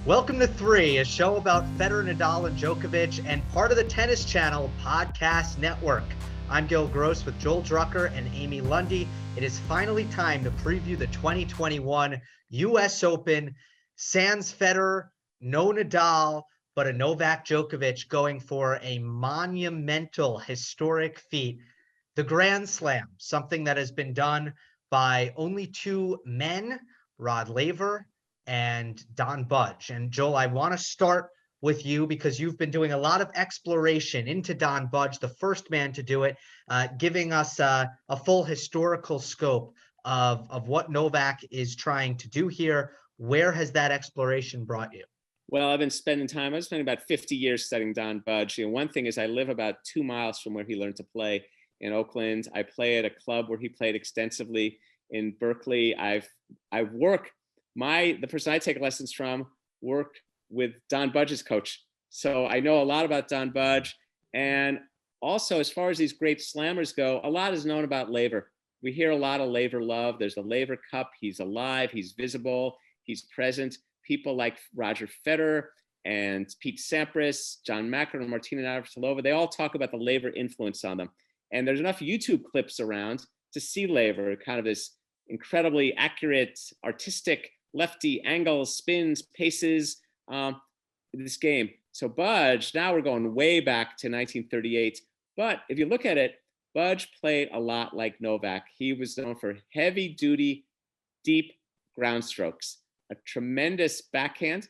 Welcome to Three, a show about Federer, Nadal, and Djokovic, and part of the Tennis Channel podcast network. I'm Gill Gross with Joel Drucker and Amy Lundy. It is finally time to preview the 2021 U.S. Open. Sans Federer, no Nadal, but a Novak Djokovic going for a monumental, historic feat. The Grand Slam, something that has been done by only two men, Rod Laver and Don Budge. And Joel, I want to start with you because you've been doing a lot of exploration into Don Budge, the first man to do it, giving us a full historical scope of what Novak is trying to do here. Where has that exploration brought you? Well, I've been spending about 50 years studying Don Budge. One thing is I live about 2 miles from where he learned to play in Oakland. I play at a club where he played extensively in Berkeley. The person I take lessons from worked with Don Budge's coach. So I know a lot about Don Budge. And also, as far as these great slammers go, a lot is known about Laver. We hear a lot of Laver love. There's the Laver Cup. He's alive. He's visible. He's present. People like Roger Federer and Pete Sampras, John McEnroe, and Martina Navratilova, they all talk about the Laver influence on them. And there's enough YouTube clips around to see Laver, kind of this incredibly accurate, artistic, lefty angles, spins, paces, this game. So Budge, now we're going way back to 1938. But if you look at it, Budge played a lot like Novak. He was known for heavy duty, deep ground strokes, a tremendous backhand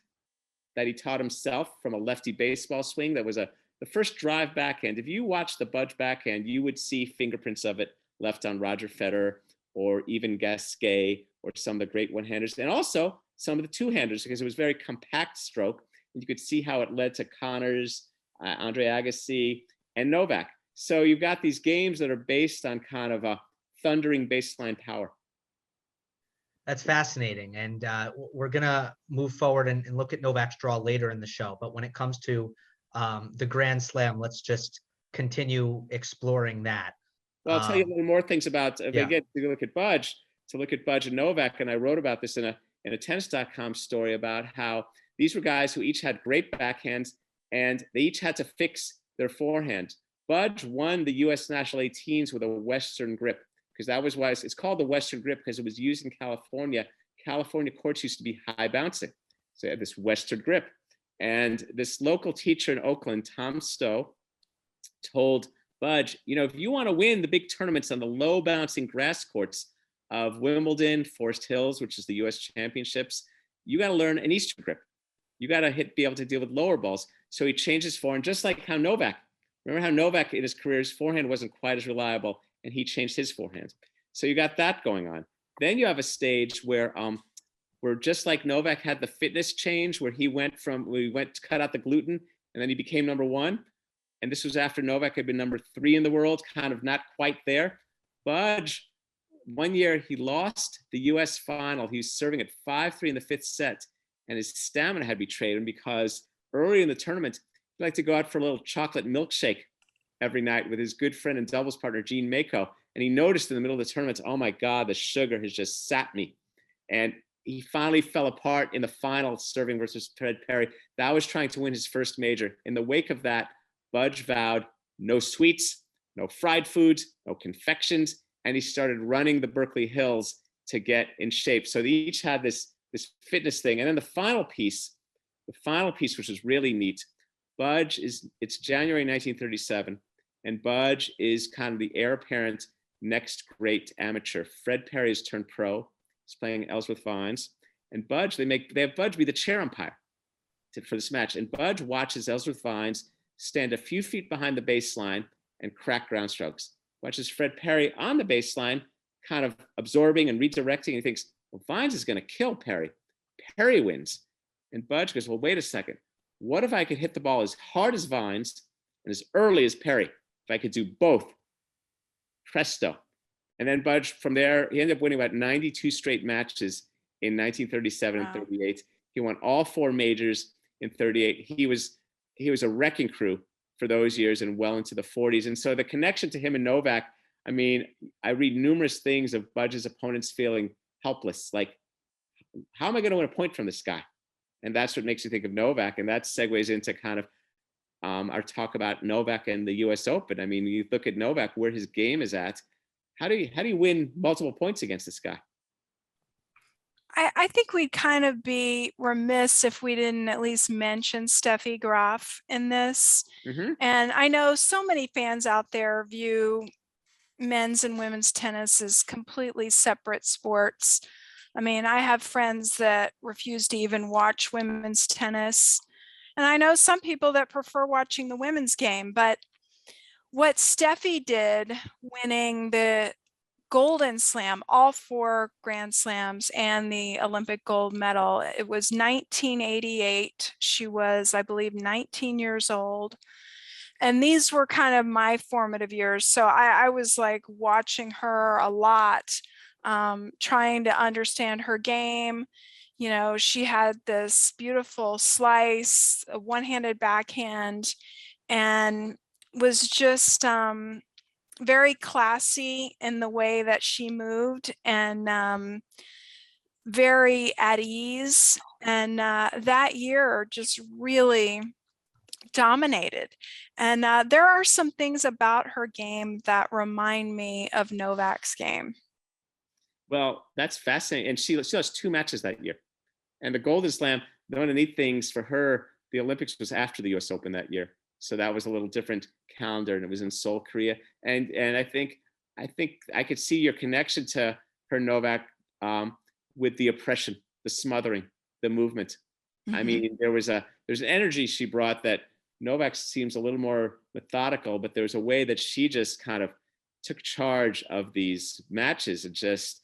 that he taught himself from a lefty baseball swing. That was the first drive backhand. If you watch the Budge backhand, you would see fingerprints of it left on Roger Federer or even Gasquet or some of the great one-handers, and also some of the two-handers, because it was very compact stroke. And you could see how it led to Connors, Andre Agassi, and Novak. So you've got these games that are based on kind of a thundering baseline power. That's fascinating. And we're going to move forward and look at Novak's draw later in the show. But when it comes to the Grand Slam, let's just continue exploring that. Well, I'll tell you a little more things about, again, to look at Budge and Novak, and I wrote about this in a tennis.com story about how these were guys who each had great backhands, and they each had to fix their forehand. Budge won the U.S. National 18s with a Western grip, because that was why it's called the Western grip, because it was used in California. California courts used to be high bouncing, so they had this Western grip. And this local teacher in Oakland, Tom Stowe, told Budge, if you want to win the big tournaments on the low bouncing grass courts of Wimbledon, Forest Hills, which is the U.S. Championships, you got to learn an Eastern grip. You got to be able to deal with lower balls. So he changed his forehand, just like how Novak. Remember how Novak in his career, his forehand wasn't quite as reliable, and he changed his forehand. So you got that going on. Then you have a stage where just like Novak had the fitness change, where he went to cut out the gluten, and then he became number one. And this was after Novak had been number 3 in the world, kind of not quite there. Budge, one year he lost the U.S. final. He was serving at 5-3 in the 5th set, and his stamina had betrayed him because early in the tournament, he liked to go out for a little chocolate milkshake every night with his good friend and doubles partner, Gene Mako. And he noticed in the middle of the tournament, oh my God, the sugar has just sapped me. And he finally fell apart in the final, serving versus Fred Perry. That was trying to win his first major. In the wake of that, Budge vowed no sweets, no fried foods, no confections, and he started running the Berkeley Hills to get in shape. So they each had this fitness thing. And then the final piece, which was really neat, it's January 1937, and Budge is kind of the heir apparent next great amateur. Fred Perry has turned pro. He's playing Ellsworth Vines. And Budge, they have Budge be the chair umpire for this match. And Budge watches Ellsworth Vines stand a few feet behind the baseline and crack ground strokes. Watches Fred Perry on the baseline, kind of absorbing and redirecting. And he thinks, well, Vines is going to kill Perry. Perry wins. And Budge goes, well, wait a second. What if I could hit the ball as hard as Vines and as early as Perry? If I could do both. Presto. And then Budge, from there, he ended up winning about 92 straight matches in 1937 and 38. He won all 4 majors in 38. He was a wrecking crew for those years and well into the 40s. And so the connection to him and Novak, I mean, I read numerous things of Budge's opponents feeling helpless. Like, how am I going to win a point from this guy? And that's what makes you think of Novak. And that segues into kind of our talk about Novak and the US Open. I mean, you look at Novak, where his game is at. How do you win multiple points against this guy? I think we'd kind of be remiss if we didn't at least mention Steffi Graf in this. Mm-hmm. And I know so many fans out there view men's and women's tennis as completely separate sports. I mean, I have friends that refuse to even watch women's tennis. And I know some people that prefer watching the women's game. But what Steffi did, winning the Golden Slam, all 4 Grand Slams and the Olympic gold medal. It was 1988. She was, I believe, 19 years old. And these were kind of my formative years. So I was like watching her a lot, trying to understand her game. You know, she had this beautiful slice, a one-handed backhand, and was just very classy in the way that she moved, and very at ease. And that year just really dominated. And there are some things about her game that remind me of Novak's game. Well, that's fascinating. And she lost 2 matches that year. And the Golden Slam, one of the neat things for her, the Olympics was after the US Open that year. So that was a little different calendar, and it was in Seoul, Korea. And I think I could see your connection to her, Novak, with the oppression, the smothering, the movement. Mm-hmm. I mean, there's an energy she brought that Novak seems a little more methodical, but there was a way that she just kind of took charge of these matches and just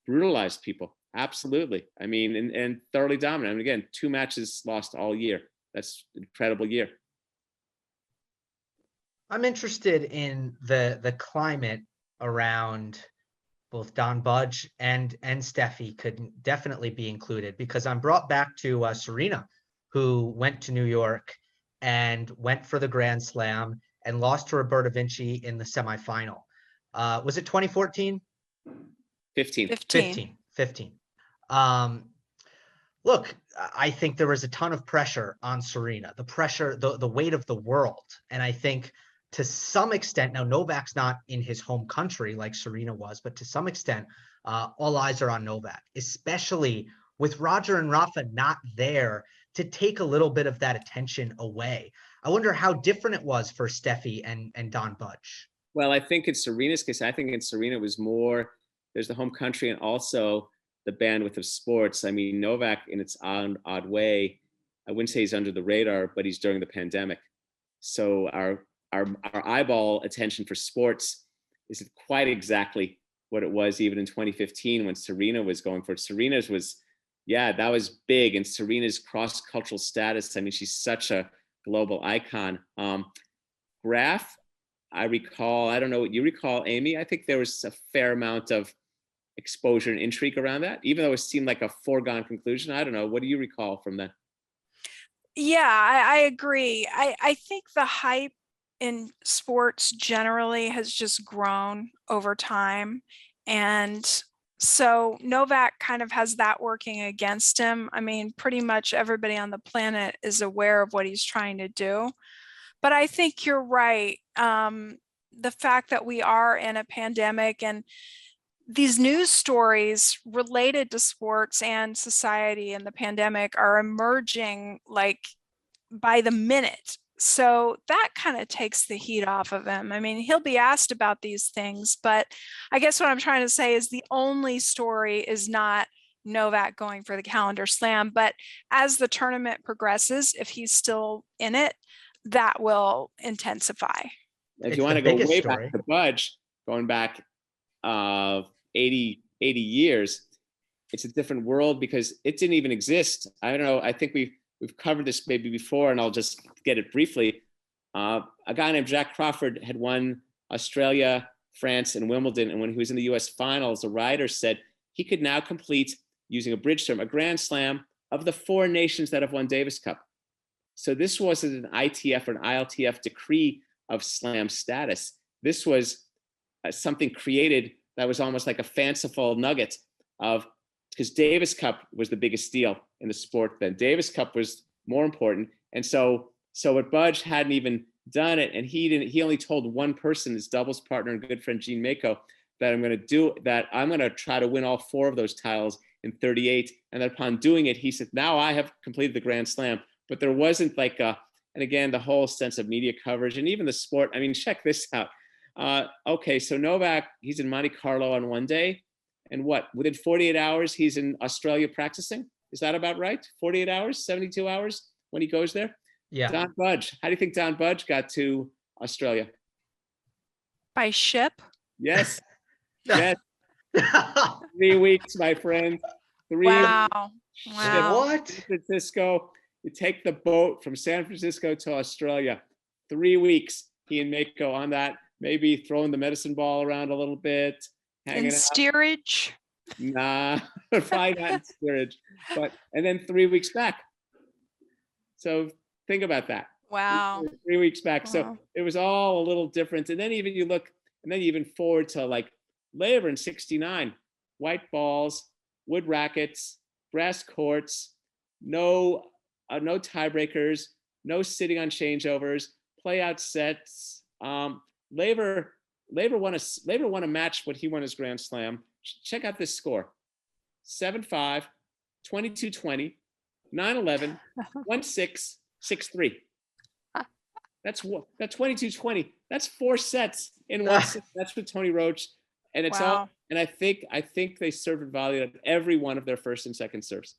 brutalized people. Absolutely. I mean, and thoroughly dominant. I mean, again, 2 matches lost all year. That's an incredible year. I'm interested in the climate around both Don Budge and Steffi could definitely be included, because I'm brought back to Serena, who went to New York and went for the Grand Slam and lost to Roberta Vinci in the semifinal. Was it 2014? 15. Look, I think there was a ton of pressure on Serena, the pressure, the weight of the world. And I think to some extent, now Novak's not in his home country like Serena was, but to some extent, all eyes are on Novak, especially with Roger and Rafa not there to take a little bit of that attention away. I wonder how different it was for Steffi and Don Budge. Well, I think in Serena's case, I think in Serena it was more, there's the home country and also the bandwidth of sports. I mean, Novak, in its odd way, I wouldn't say he's under the radar, but he's during the pandemic. So our eyeball attention for sports isn't quite exactly what it was even in 2015 when Serena was going for it. Serena's was, yeah, that was big. And Serena's cross-cultural status, I mean, she's such a global icon. Graf, I recall, I don't know what you recall, Amy, I think there was a fair amount of exposure and intrigue around that, even though it seemed like a foregone conclusion. I don't know. What do you recall from that? Yeah, I agree. I think the hype in sports generally has just grown over time. And so Novak kind of has that working against him. I mean, pretty much everybody on the planet is aware of what he's trying to do. But I think you're right. The fact that we are in a pandemic and these news stories related to sports and society and the pandemic are emerging like by the minute. So that kind of takes the heat off of him. I mean, he'll be asked about these things, but I guess what I'm trying to say is the only story is not Novak going for the calendar slam, but as the tournament progresses, if he's still in it, that will intensify. If you want to go way back to Budge, going back 80 years, it's a different world because it didn't even exist. I don't know. I think we've covered this maybe before, and I'll just get it briefly. A guy named Jack Crawford had won Australia, France, and Wimbledon. And when he was in the US finals, a writer said he could now complete, using a bridge term, a Grand Slam of the 4 nations that have won Davis Cup. So this wasn't an ITF or an ILTF decree of slam status. This was something created that was almost like a fanciful nugget of because Davis Cup was the biggest deal in the sport then. Davis Cup was more important. And so what Budge hadn't even done it, and he only told one person, his doubles partner and good friend Gene Mako, that I'm going to try to win all 4 of those titles in 38. And then upon doing it, he said, now I have completed the Grand Slam. But there wasn't and again, the whole sense of media coverage and even the sport. I mean, check this out. Okay, so Novak, he's in Monte Carlo on one day. And within 48 hours, he's in Australia practicing? Is that about right? 48 hours, 72 hours when he goes there? Yeah. Don Budge. How do you think Don Budge got to Australia? By ship? Yes. Yes. 3 weeks, my friend. 3 Wow. weeks. Wow. What? San Francisco. You take the boat from San Francisco to Australia. 3 weeks. He and Mako on that, maybe throwing the medicine ball around a little bit. Hanging In out. steerage? Nah, probably not in steerage. And then 3 weeks back. So think about that. Wow. 3 weeks back. Wow. So it was all a little different. And then even you look, and then you even forward to like later in 69, white balls, wood rackets, brass courts, no tiebreakers, no sitting on changeovers, play out sets. Laver won a match when he won his Grand Slam. Check out this score: 7-5, 22-20, 9-11, 1-6, 6-3. That's 22-20. That's 4 sets in one set. That's with Tony Roach, and it's all. And I think they served at volley at every one of their first and second serves.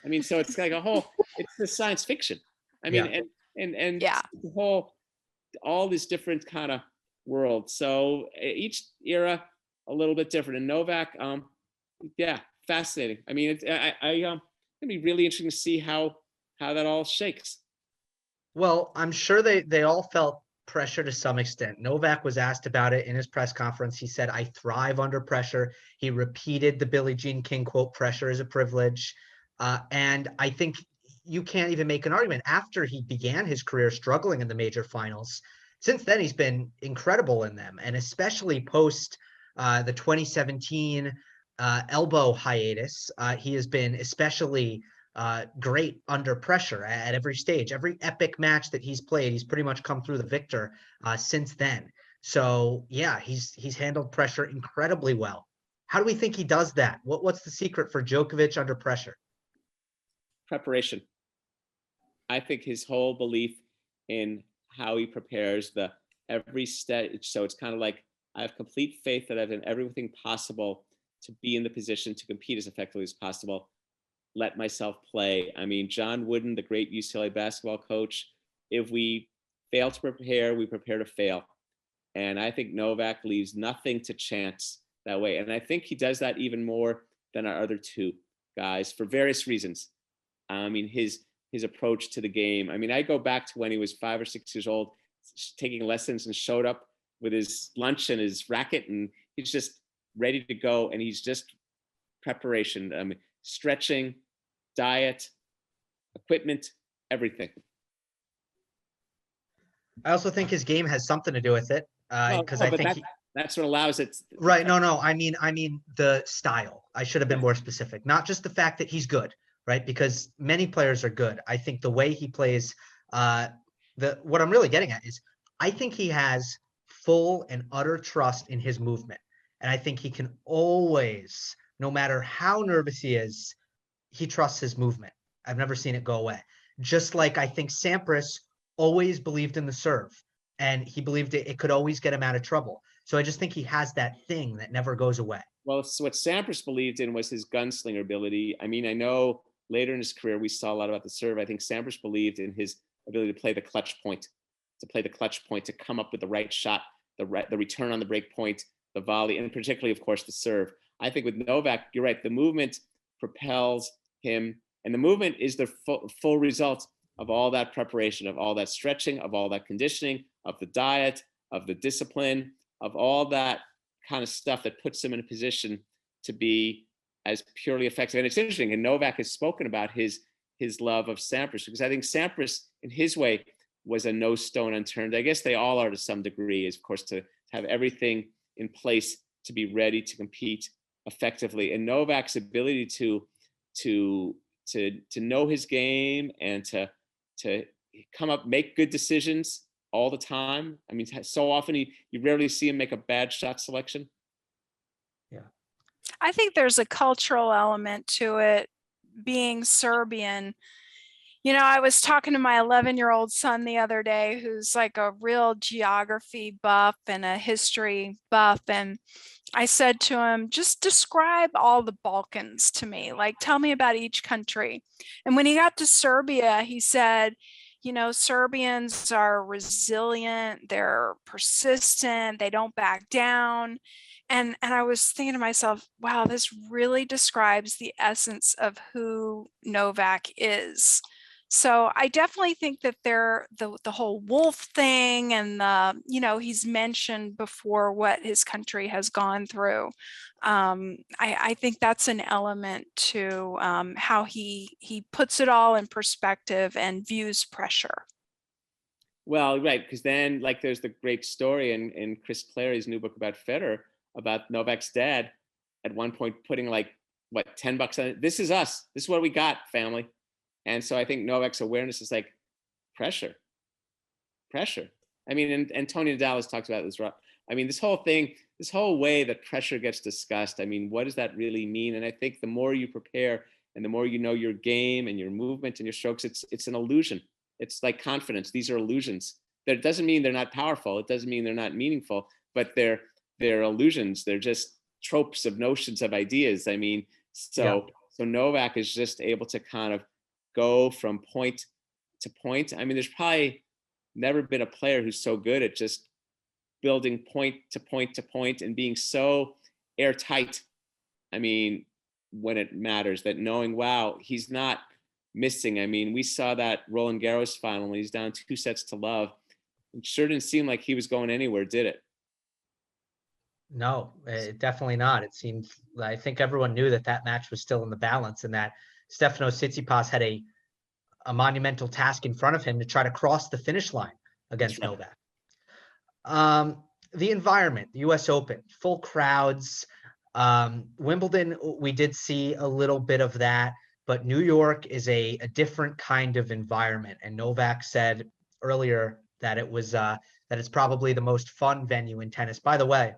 I mean, so it's like it's the science fiction. I mean, and yeah, the whole, all these different kind of worlds. So each era a little bit different. And Novak, fascinating. I mean, it'd be really interesting to see how that all shakes. Well, I'm sure they all felt pressure to some extent. Novak was asked about it in his press conference. He said, "I thrive under pressure." He repeated the Billie Jean King quote, "Pressure is a privilege." And I think you can't even make an argument after he began his career struggling in the major finals. Since then, he's been incredible in them, and especially post the 2017 elbow hiatus, he has been especially great under pressure at every stage. Every epic match that he's played, he's pretty much come through the victor since then. So yeah, he's handled pressure incredibly well. How do we think he does that? What's the secret for Djokovic under pressure? Preparation. I think his whole belief in how he prepares every stage. So it's kind of like, I have complete faith that I've done everything possible to be in the position to compete as effectively as possible. Let myself play. I mean, John Wooden, the great UCLA basketball coach, if we fail to prepare, we prepare to fail. And I think Novak leaves nothing to chance that way. And I think he does that even more than our other 2 guys for various reasons. I mean, his approach to the game. I mean, I go back to when he was 5 or 6 years old, taking lessons, and showed up with his lunch and his racket, and he's just ready to go. And he's just preparation. I mean, stretching, diet, equipment, everything. I also think his game has something to do with it, because I think that's what allows it. Right. No. I mean the style. I should have been more specific. Not just the fact that he's good, right? Because many players are good. I think the way he plays, what I'm really getting at is, I think he has full and utter trust in his movement. And I think he can always, no matter how nervous he is, he trusts his movement. I've never seen it go away. Just like I think Sampras always believed in the serve, and he believed it could always get him out of trouble. So I just think he has that thing that never goes away. Well, so what Sampras believed in was his gunslinger ability. I mean, I know later in his career, we saw a lot about the serve. I think Sampras believed in his ability to play the clutch point, to come up with the right shot, the return on the break point, the volley, and particularly, of course, the serve. I think with Novak, you're right, the movement propels him, and the movement is the full result of all that preparation, of all that stretching, of all that conditioning, of the diet, of the discipline, of all that kind of stuff that puts him in a position to be as purely effective. And it's interesting, and Novak has spoken about his love of Sampras, because I think Sampras, in his way, was a no stone unturned. I guess they all are to some degree, is of course to have everything in place to be ready to compete effectively. And Novak's ability to know his game and to come up, make good decisions all the time. I mean, so often you rarely see him make a bad shot selection. Yeah. I think there's a cultural element to it, being Serbian. You know, I was talking to my 11-year-old son the other day, who's like a real geography buff and a history buff. And I said to him, just describe all the Balkans to me. Like, tell me about each country. And when he got to Serbia, he said, you know, Serbians are resilient, they're persistent, they don't back down. And I was thinking to myself, wow, this really describes the essence of who Novak is. So I definitely think that the whole wolf thing and he's mentioned before what his country has gone through. I think that's an element to how he puts it all in perspective and views pressure. Well, right, because then like there's the great story in Chris Clary's new book about Federer about Novak's dad at one point putting like what $10 on it. This is us. This is what we got, family. And so I think Novak's awareness is like pressure. I mean, and Tony Nadal has talked about this. I mean, this whole way that pressure gets discussed. I mean, what does that really mean? And I think the more you prepare and the more you know your game and your movement and your strokes, it's an illusion. It's like confidence. These are illusions. That doesn't mean they're not powerful. It doesn't mean they're not meaningful, but they're illusions. They're just tropes of notions of ideas. I mean, so Novak is just able to kind of go from point to point. I mean, there's probably never been a player who's so good at just building point to point to point and being so airtight. I mean, when it matters, that knowing, wow, he's not missing. I mean, we saw that Roland Garros final when he's down 2-0. It sure didn't seem like he was going anywhere, did it? No, definitely not. It seemed, I think everyone knew that match was still in the balance and that Stefanos Tsitsipas had a monumental task in front of him to try to cross the finish line against Novak. The environment, the US Open, full crowds. Wimbledon, we did see a little bit of that, but New York is a different kind of environment. And Novak said earlier that it's probably the most fun venue in tennis. By the way,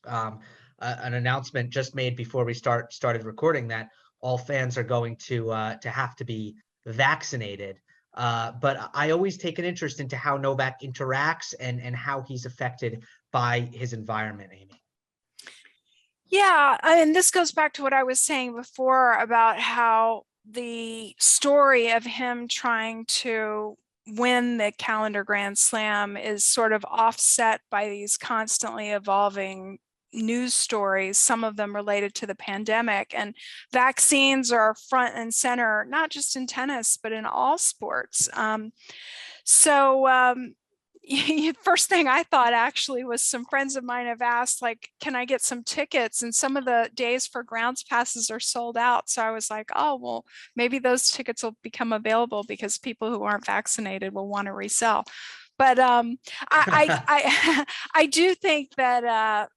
an announcement just made before we started recording that all fans are going to have to be vaccinated. But I always take an interest into how Novak interacts and how he's affected by his environment, Amy. Yeah, and this goes back to what I was saying before about how the story of him trying to win the calendar Grand Slam is sort of offset by these constantly evolving news stories, some of them related to the pandemic, and vaccines are front and center, not just in tennis, but in all sports. First thing I thought actually was some friends of mine have asked, like, can I get some tickets? And some of the days for grounds passes are sold out. So I was like, oh, well, maybe those tickets will become available because people who aren't vaccinated will want to resell. But I do think that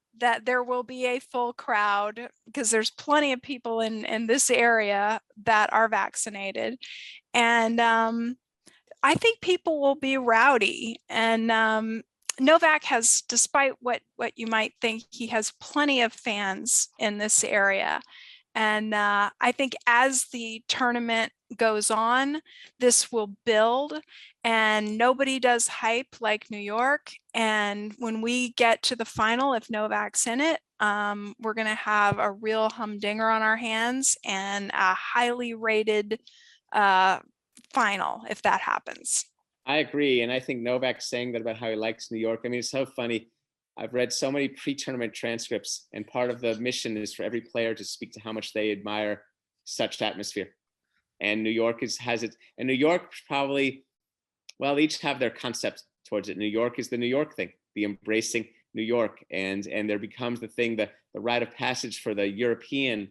there will be a full crowd because there's plenty of people in this area that are vaccinated. And I think people will be rowdy. And Novak has, despite what you might think, he has plenty of fans in this area. And I think as the tournament goes on, this will build, and nobody does hype like New York. And when we get to the final, if Novak's in it, we're going to have a real humdinger on our hands and a highly rated final if that happens. I agree. And I think Novak's saying that about how he likes New York. I mean, it's so funny. I've read so many pre-tournament transcripts, and part of the mission is for every player to speak to how much they admire such atmosphere. And New York has it. And New York probably, well, they each have their concept towards it. New York is the New York thing, the embracing New York. And there becomes the thing, the rite of passage for the European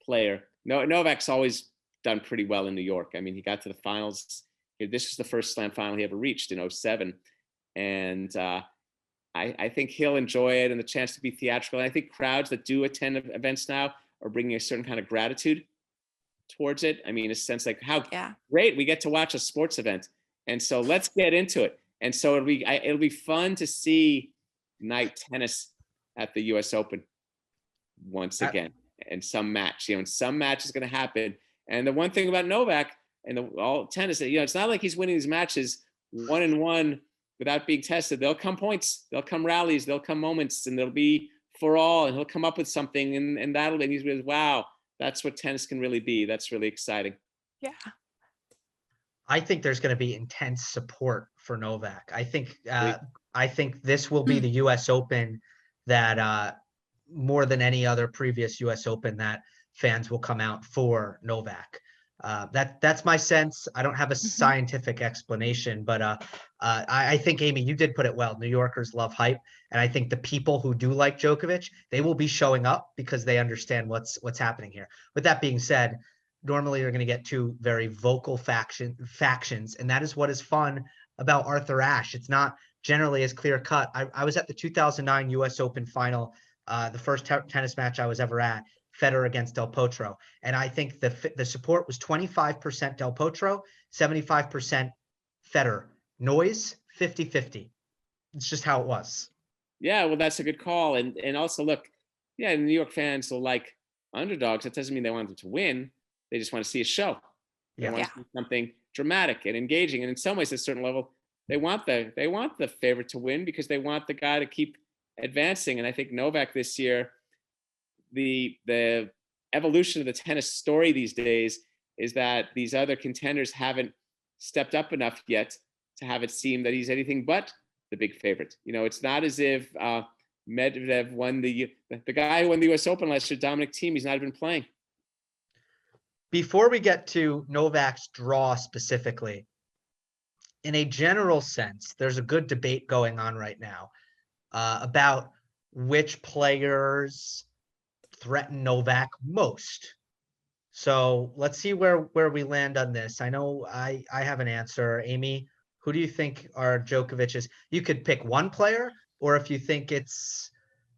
player. Novak's always done pretty well in New York. I mean, he got to the finals. This is the first slam final he ever reached in 2007. And I think he'll enjoy it and the chance to be theatrical. And I think crowds that do attend events now are bringing a certain kind of gratitude towards it. I mean, a sense like how great we get to watch a sports event. And so let's get into it. And so it'll be fun to see night tennis at the US Open once again, and some match, and some match is going to happen. And the one thing about Novak and all tennis, it's not like he's winning these matches 1-1 without being tested. There'll come points, there'll come rallies, there'll come moments, and there'll be for all, and he'll come up with something, and he's going, wow, that's what tennis can really be. That's really exciting. Yeah. I think there's going to be intense support for Novak. I think this will be the U.S. Open that more than any other previous U.S. Open that fans will come out for Novak. That's my sense. I don't have a scientific explanation, but I think, Amy, you did put it well. New Yorkers love hype, and I think the people who do like Djokovic, they will be showing up because they understand what's happening here. With that being said, normally you're going to get two very vocal factions, and that is what is fun about Arthur Ashe. It's not generally as clear cut. I was at the 2009 U.S. Open final, the first tennis match I was ever at, Federer against Del Potro, and I think the support was 25% Del Potro, 75% Federer. Noise 50-50. It's just how it was. Yeah, well, that's a good call, and also look, New York fans will like underdogs. That doesn't mean they want them to win. They just want to see a show. They want to see something dramatic and engaging. And in some ways, at a certain level, they want the favorite to win because they want the guy to keep advancing. And I think Novak this year, the evolution of the tennis story these days is that these other contenders haven't stepped up enough yet to have it seem that he's anything but the big favorite. It's not as if Medvedev won the guy who won the U.S. Open last year, Dominic Thiem, he's not even playing. Before we get to Novak's draw specifically, in a general sense, there's a good debate going on right now about which players threaten Novak most. So let's see where we land on this. I know I have an answer. Amy, who do you think are Djokovic's? You could pick one player, or if you think it's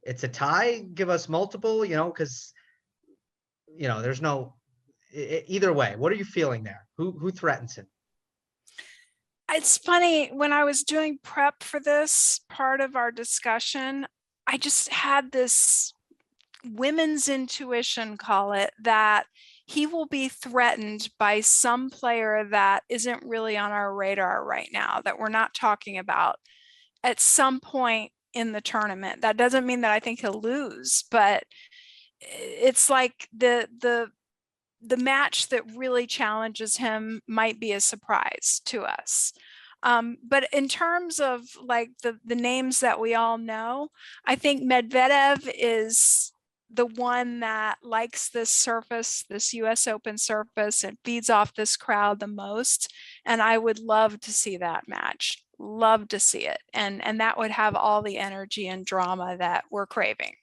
a tie, give us multiple, because there's no either way. What are you feeling there? Who threatens him? It's funny, when I was doing prep for this part of our discussion, I just had this women's intuition, call it, that he will be threatened by some player that isn't really on our radar right now, that we're not talking about at some point in the tournament. That doesn't mean that I think he'll lose, but it's like the match that really challenges him might be a surprise to us. But in terms of like the names that we all know, I think Medvedev is the one that likes this surface, this US Open surface, and feeds off this crowd the most. And I would love to see that match. Love to see it. And that would have all the energy and drama that we're craving.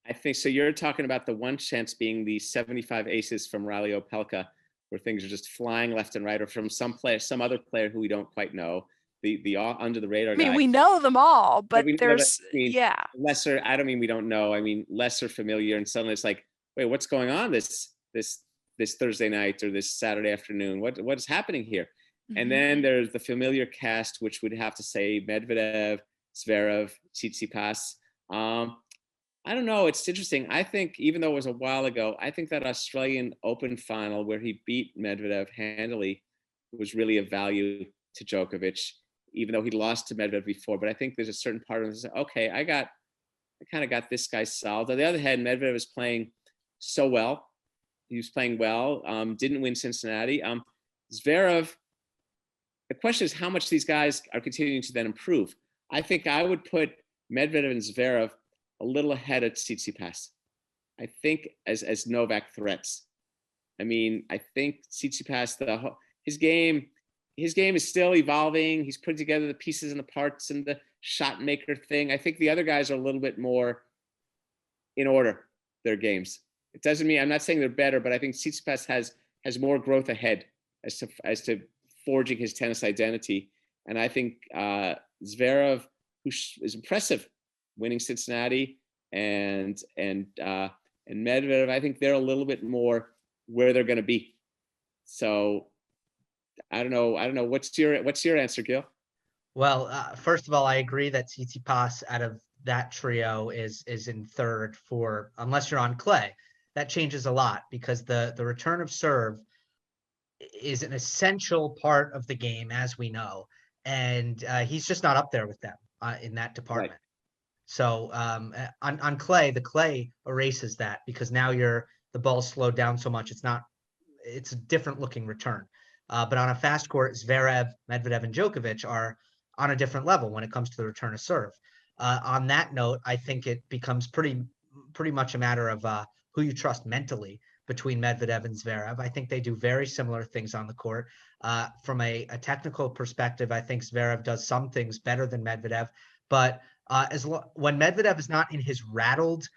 I think so. You're talking about the one chance being the 75 aces from Rally Opelka, where things are just flying left and right, or from some other player who we don't quite know, the under the radar guy. We know them all, but there's lesser. I don't mean we don't know. I mean lesser familiar, and suddenly it's like, wait, what's going on this Thursday night or this Saturday afternoon? What is happening here? Mm-hmm. And then there's the familiar cast, which would have to say Medvedev, Zverev, Tsitsipas. I don't know. It's interesting. I think, even though it was a while ago, I think that Australian Open final where he beat Medvedev handily was really of value to Djokovic, even though he lost to Medvedev before. But I think there's a certain part of him that says, okay, I kind of got this guy solved. On the other hand, Medvedev was playing so well. He was playing well, didn't win Cincinnati. Zverev, the question is how much these guys are continuing to then improve. I think I would put Medvedev and Zverev a little ahead of Tsitsipas, I think, as Novak threats. I mean, I think Tsitsipas, his game is still evolving. He's putting together the pieces and the parts and the shot maker thing. I think the other guys are a little bit more in order, their games. It doesn't mean, I'm not saying they're better, but I think Tsitsipas has more growth ahead as to forging his tennis identity. And I think Zverev, is impressive, winning Cincinnati, and Medvedev. I think they're a little bit more where they're going to be. So I don't know. What's your answer, Gill? Well, first of all, I agree that Tsitsipas out of that trio is in third for, unless you're on clay. That changes a lot because the return of serve is an essential part of the game, as we know, and he's just not up there with them in that department. Right. So on clay, the clay erases that because now the ball's slowed down so much. It's a different looking return. But on a fast court, Zverev, Medvedev, and Djokovic are on a different level when it comes to the return of serve. On that note, I think it becomes pretty much a matter of who you trust mentally between Medvedev and Zverev. I think they do very similar things on the court. From a technical perspective, I think Zverev does some things better than Medvedev. But when Medvedev is not in his rattled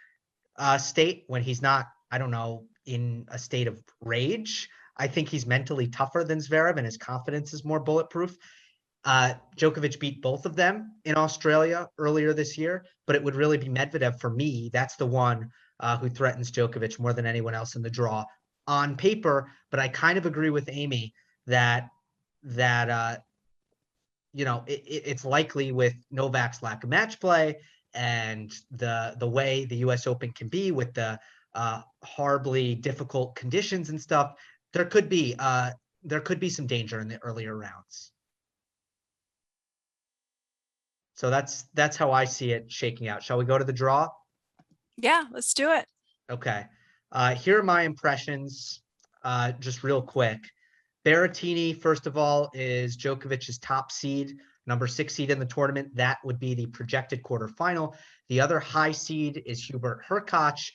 state, when he's not, I don't know, in a state of rage, I think he's mentally tougher than Zverev and his confidence is more bulletproof. Djokovic beat both of them in Australia earlier this year, but it would really be Medvedev for me. That's the one who threatens Djokovic more than anyone else in the draw on paper. But I kind of agree with Amy that it's likely with Novak's lack of match play and the way the U.S. Open can be with the horribly difficult conditions and stuff. There could be some danger in the earlier rounds. So that's how I see it shaking out. Shall we go to the draw? Yeah, let's do it. Okay. Here are my impressions, just real quick. Berrettini, first of all, is Djokovic's top seed, number 6 seed in the tournament. That would be the projected quarterfinal. The other high seed is Hubert Hurkacz.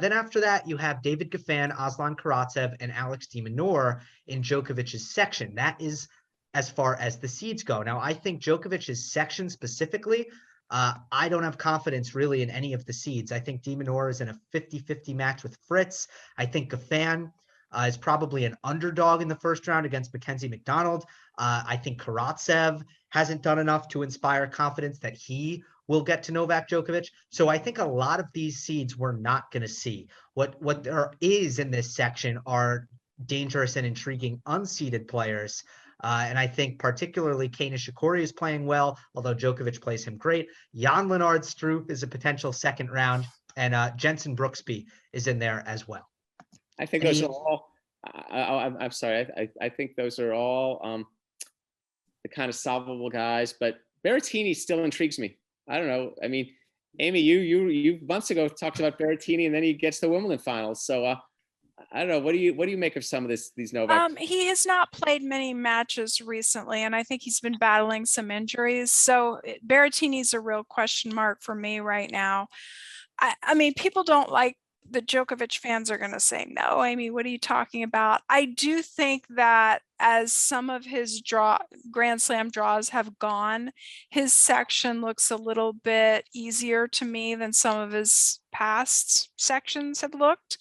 Then after that, you have David Goffin, Aslan Karatsev, and Alex de Minaur in Djokovic's section. That is as far as the seeds go. Now, I think Djokovic's section specifically, I don't have confidence really in any of the seeds. I think de Minaur is in a 50-50 match with Fritz. I think Goffin is probably an underdog in the first round against Mackenzie McDonald. I think Karatsev hasn't done enough to inspire confidence that he will get to Novak Djokovic. So I think a lot of these seeds we're not going to see. What there is in this section are dangerous and intriguing unseeded players. And I think particularly Kei Nishikori is playing well, although Djokovic plays him great. Jan-Lennard Struff is a potential second round, and Jensen Brooksby is in there as well. I think those are all. I'm sorry. I think those are all the kind of solvable guys. But Berrettini still intrigues me. I don't know. I mean, Amy, you months ago talked about Berrettini, and then he gets the Wimbledon finals. So I don't know. What do you make of some of these Novak? He has not played many matches recently, and I think he's been battling some injuries. So Berrettini's a real question mark for me right now. I mean, people don't like the Djokovic fans are going to say, no, Amy, what are you talking about? I do think that as some of his Grand Slam draws have gone, his section looks a little bit easier to me than some of his past sections have looked.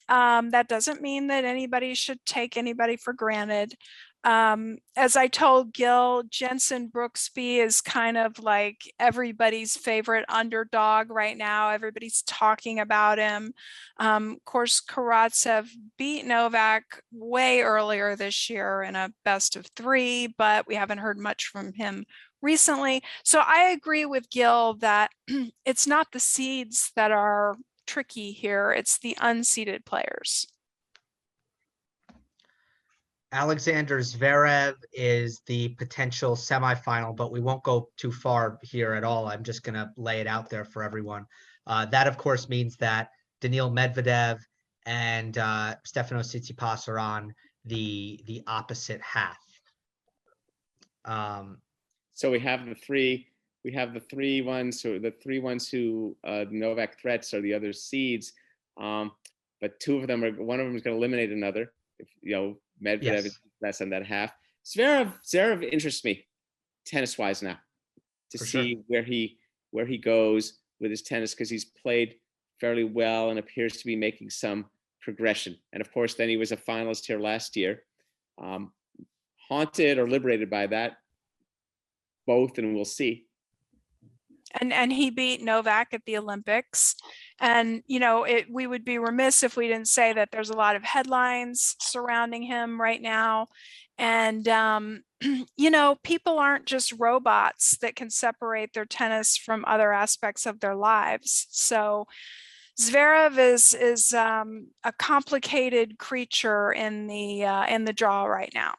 That doesn't mean that anybody should take anybody for granted. As I told Gill, Jensen Brooksby is kind of like everybody's favorite underdog right now. Everybody's talking about him. Of course, Karatsev beat Novak way earlier this year in a best of 3, but we haven't heard much from him recently. So I agree with Gill that it's not the seeds that are tricky here. It's the unseeded players. Alexander Zverev is the potential semifinal, but we won't go too far here at all. I'm just going to lay it out there for everyone. That, of course, means that Daniil Medvedev and Stefanos Tsitsipas are on the opposite half. So we have the three. We have the three ones who Novak threats are the other seeds, but one of them is going to eliminate another. Medvedev is less than that half. Zverev interests me tennis-wise now to see where he goes with his tennis, because he's played fairly well and appears to be making some progression. And of course, then he was a finalist here last year. Haunted or liberated by that, both, and we'll see. And he beat Novak at the Olympics. And, we would be remiss if we didn't say that there's a lot of headlines surrounding him right now. And, people aren't just robots that can separate their tennis from other aspects of their lives. So Zverev is a complicated creature in the draw right now.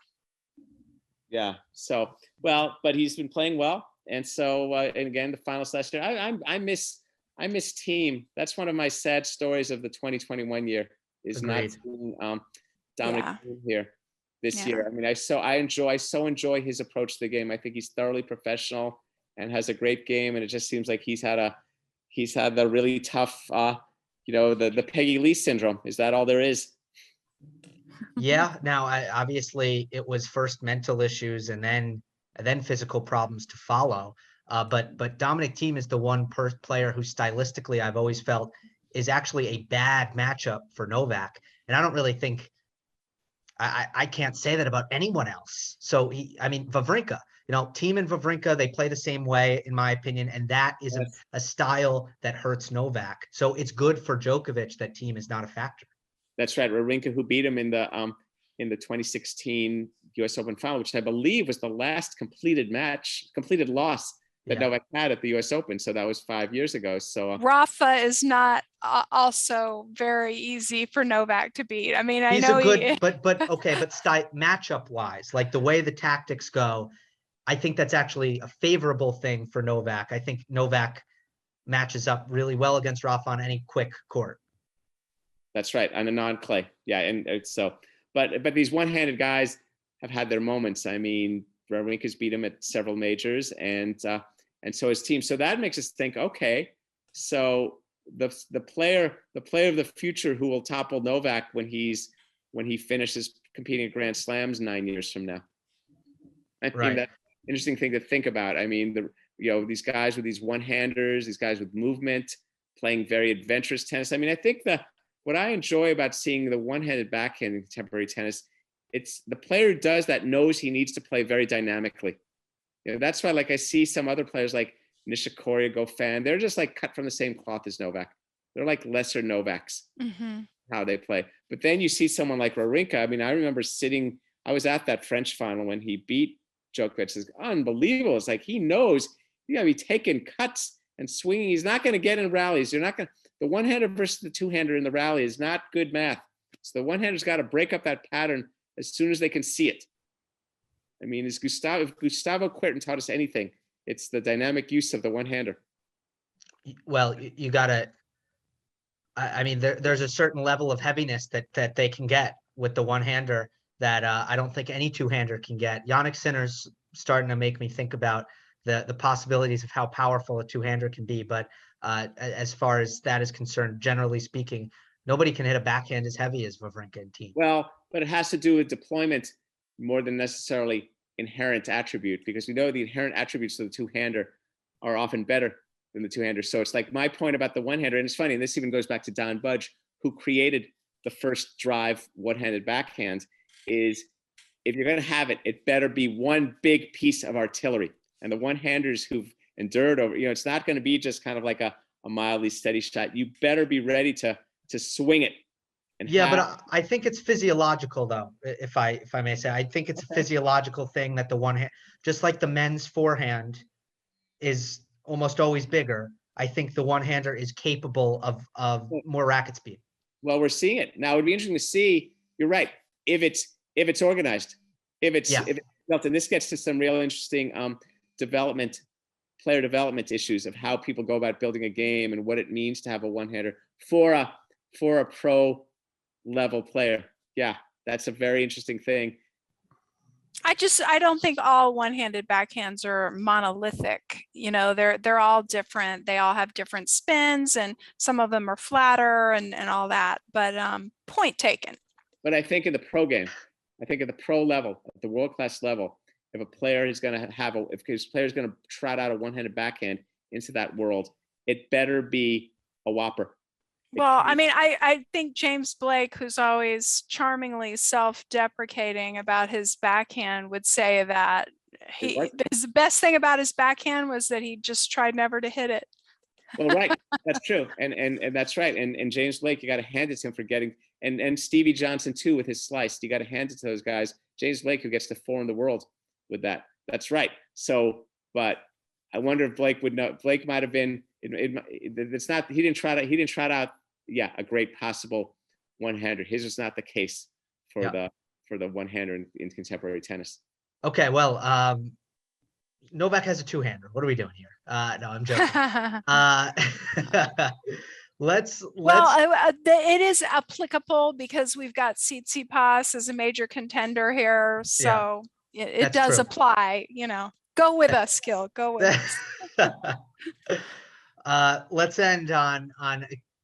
Yeah. So, well, but he's been playing well. And so, and again, the finals last year, I miss Thiem. That's one of my sad stories of the 2021 year is Agreed. not seeing Dominic Thiem here this Yeah. year. I mean, I so enjoy his approach to the game. I think he's thoroughly professional and has a great game. And it just seems like he's had the really tough, the Peggy Lee syndrome. Is that all there is? Yeah. Now, obviously, it was first mental issues and then physical problems to follow. But Dominic Thiem is the one player who stylistically I've always felt is actually a bad matchup for Novak. And I don't really think I can't say that about anyone else. So Wawrinka, Thiem and Wawrinka, they play the same way, in my opinion. And that is a style that hurts Novak. So it's good for Djokovic that Thiem is not a factor. That's right. Wawrinka, who beat him in the 2016 U.S. Open final, which I believe was the last completed loss that Novak had at the U.S. Open. So that was 5 years ago. So Rafa is not also very easy for Novak to beat. I mean, he's a good, but matchup wise, like the way the tactics go, I think that's actually a favorable thing for Novak. I think Novak matches up really well against Rafa on any quick court. That's right, on a non-clay. Yeah, and so, but these one-handed guys have had their moments. I mean, Wawrinka's beat him at several majors, and so his team. So that makes us think, okay, so the player of the future who will topple Novak when he finishes competing at Grand Slams 9 years from now. I think that's an interesting thing to think about. I mean, these guys with these one-handers, these guys with movement, playing very adventurous tennis. I mean, I think what I enjoy about seeing the one-handed backhand in contemporary tennis, it's the player who does that knows he needs to play very dynamically. That's why, like, I see some other players like Nishikori, Goffin, they're just like cut from the same cloth as Novak. They're like lesser Novaks, how they play. But then you see someone like Wawrinka. I mean, I remember I was at that French final when he beat Djokovic. It's unbelievable. It's like he knows you gotta be taking cuts and swinging. He's not going to get in rallies. The one-hander versus the two-hander in the rally is not good math. So the one-hander's got to break up that pattern as soon as they can see it. I mean, if Gustavo Kuerten taught us anything, it's the dynamic use of the one-hander. Well, you got to, there's a certain level of heaviness that they can get with the one-hander that I don't think any two-hander can get. Yannick Sinner's starting to make me think about the possibilities of how powerful a two-hander can be. But as far as that is concerned, generally speaking, nobody can hit a backhand as heavy as Wawrinka and Thiem. Well, but it has to do with deployment more than necessarily inherent attribute, because we know the inherent attributes of the two-hander are often better than the two-hander. So it's like my point about the one-hander, and it's funny, and this even goes back to Don Budge, who created the first drive one-handed backhand, is if you're going to have it, it better be one big piece of artillery. And the one-handers who've endured over, it's not going to be just kind of like a mildly steady shot. You better be ready to swing it. But I think it's physiological, though, if I may say. I think it's a physiological thing that the one hand, just like the men's forehand is almost always bigger, I think the one-hander is capable of more racket speed. Well, we're seeing it now. It'd be interesting to see. You're right. If it's organized, if it's built, and this gets to some real interesting player development issues of how people go about building a game and what it means to have a one-hander for a pro level player. Yeah, that's a very interesting thing. I don't think all one-handed backhands are monolithic. They're all different. They all have different spins, and some of them are flatter and all that. But point taken. But I think in the pro game, I think at the pro level, at the world-class level, if a player is going to if his player is going to trot out a one-handed backhand into that world, it better be a whopper. Well, I think James Blake, who's always charmingly self-deprecating about his backhand, would say that The best thing about his backhand was that he just tried never to hit it. Well, right. That's true. And that's right. And James Blake, you got to hand it to him for getting, and Stevie Johnson too, with his slice. You got to hand it to those guys. James Blake, who gets to 4 in the world with that. That's right. So, but I wonder if Blake would know. Blake might have been, it's not, he didn't try out, a great possible one-hander. His was not the case for the one-hander in contemporary tennis. Okay. Well, Novak has a two-hander. What are we doing here? No, I'm joking. It is applicable because we've got Tsitsipas as a major contender here, so it does apply. Go with us, Gill. Go with us. Let's end on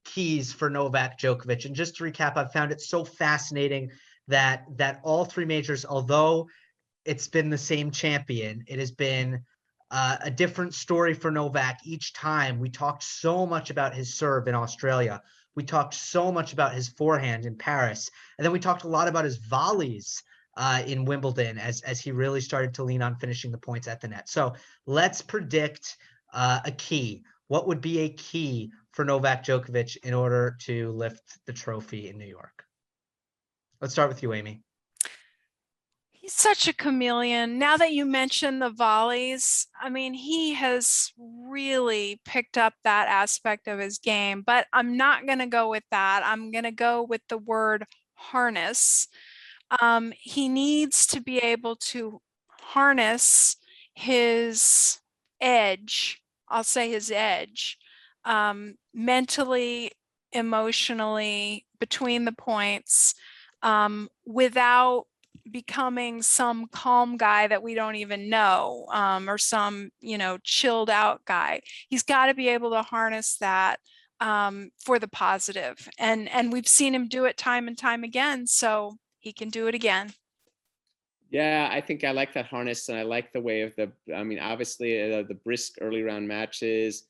keys for Novak Djokovic, and just to recap, I've found it so fascinating that all 3 majors, although it's been the same champion, it has been a different story for Novak each time. We talked so much about his serve in Australia. We talked so much about his forehand in Paris. And then we talked a lot about his volleys in Wimbledon as he really started to lean on finishing the points at the net. So let's predict a key. What would be a key for Novak Djokovic in order to lift the trophy in New York? Let's start with you, Amy. He's such a chameleon. Now that you mention the volleys, I mean, he has really picked up that aspect of his game, but I'm not going to go with that. I'm going to go with the word harness. He needs to be able to harness his edge. I'll say his edge, mentally, emotionally, between the points, without becoming some calm guy that we don't even know, or some, chilled out guy. He's got to be able to harness that for the positive. And we've seen him do it time and time again, so he can do it again. Yeah, I think I like that harness, and I like the way of obviously the brisk early round matches.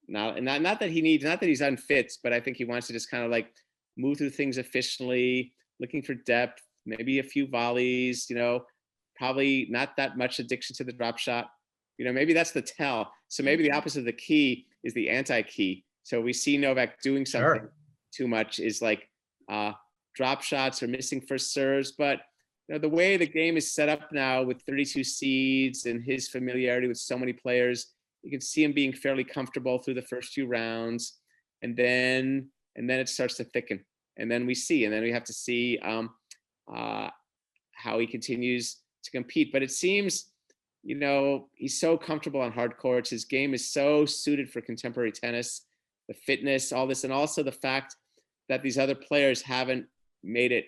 Not that he's unfit, but I think he wants to just kind of like move through things efficiently, looking for depth, maybe a few volleys, probably not that much addiction to the drop shot. Maybe that's the tell. So maybe the opposite of the key is the anti-key. So we see Novak doing something too much is like drop shots or missing first serves. But the way the game is set up now with 32 seeds and his familiarity with so many players, you can see him being fairly comfortable through the first few rounds, and then it starts to thicken. And then we have to see how he continues to compete. But it seems, he's so comfortable on hard courts. His game is so suited for contemporary tennis, the fitness, all this, and also the fact that these other players haven't made it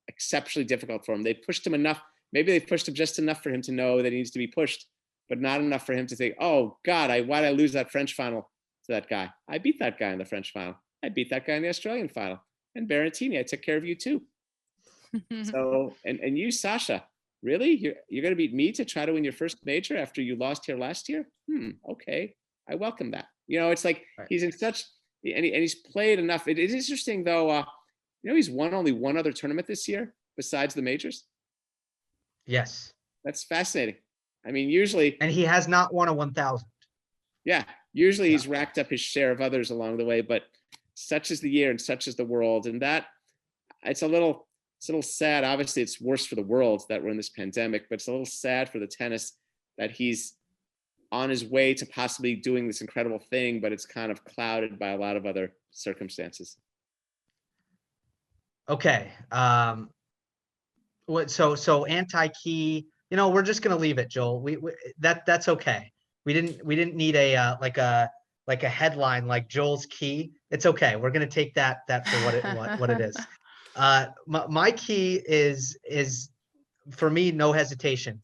exceptionally difficult for him. They pushed him enough. Maybe they pushed him just enough for him to know that he needs to be pushed, but not enough for him to think, oh God, why'd I lose that French final to that guy? I beat that guy in the French final. I beat that guy in the Australian final. And Berrettini, I took care of you too. So, and you, Sasha, really? You're going to beat me to try to win your first major after you lost here last year? Okay. I welcome that. It's like he's in such, and he's played enough. It is interesting though, he's won only one other tournament this year besides the majors. Yes. That's fascinating. I mean, usually. And he has not won a 1,000. Yeah. Usually he's racked up his share of others along the way, but such is the year and such is the world. And that it's a little sad. Obviously it's worse for the world that we're in this pandemic, but it's a little sad for the tennis that he's on his way to possibly doing this incredible thing, but it's kind of clouded by a lot of other circumstances. Okay. So anti-key, we're just going to leave it, Joel. That's okay. We didn't need a headline like Joel's key. It's okay. We're going to take that for what it is. My key is for me, no hesitation.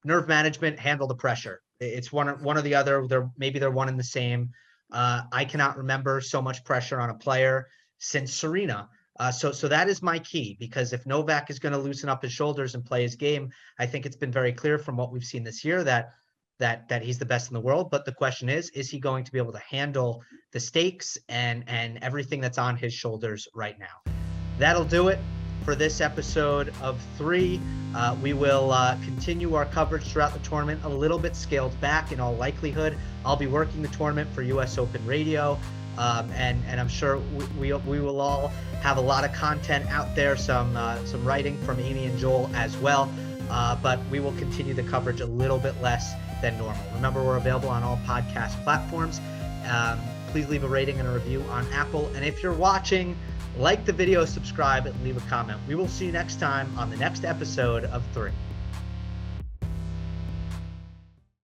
Nerve management, handle the pressure. It's one or the other. They're one and the same. I cannot remember so much pressure on a player since Serena. So that is my key, because if Novak is going to loosen up his shoulders and play his game, I think it's been very clear from what we've seen this year that he's the best in the world. But the question is he going to be able to handle the stakes and everything that's on his shoulders right now? That'll do it. for this episode of 3. We will continue our coverage throughout the tournament, a little bit scaled back in all likelihood. I'll be working the tournament for US Open Radio, and I'm sure we will all have a lot of content out there, some writing from Amy and Joel as well, but we will continue the coverage a little bit less than normal. Remember, we're available on all podcast platforms. Please leave a rating and a review on Apple, and if you're watching, like the video, subscribe, and leave a comment. We will see you next time on the next episode of 3.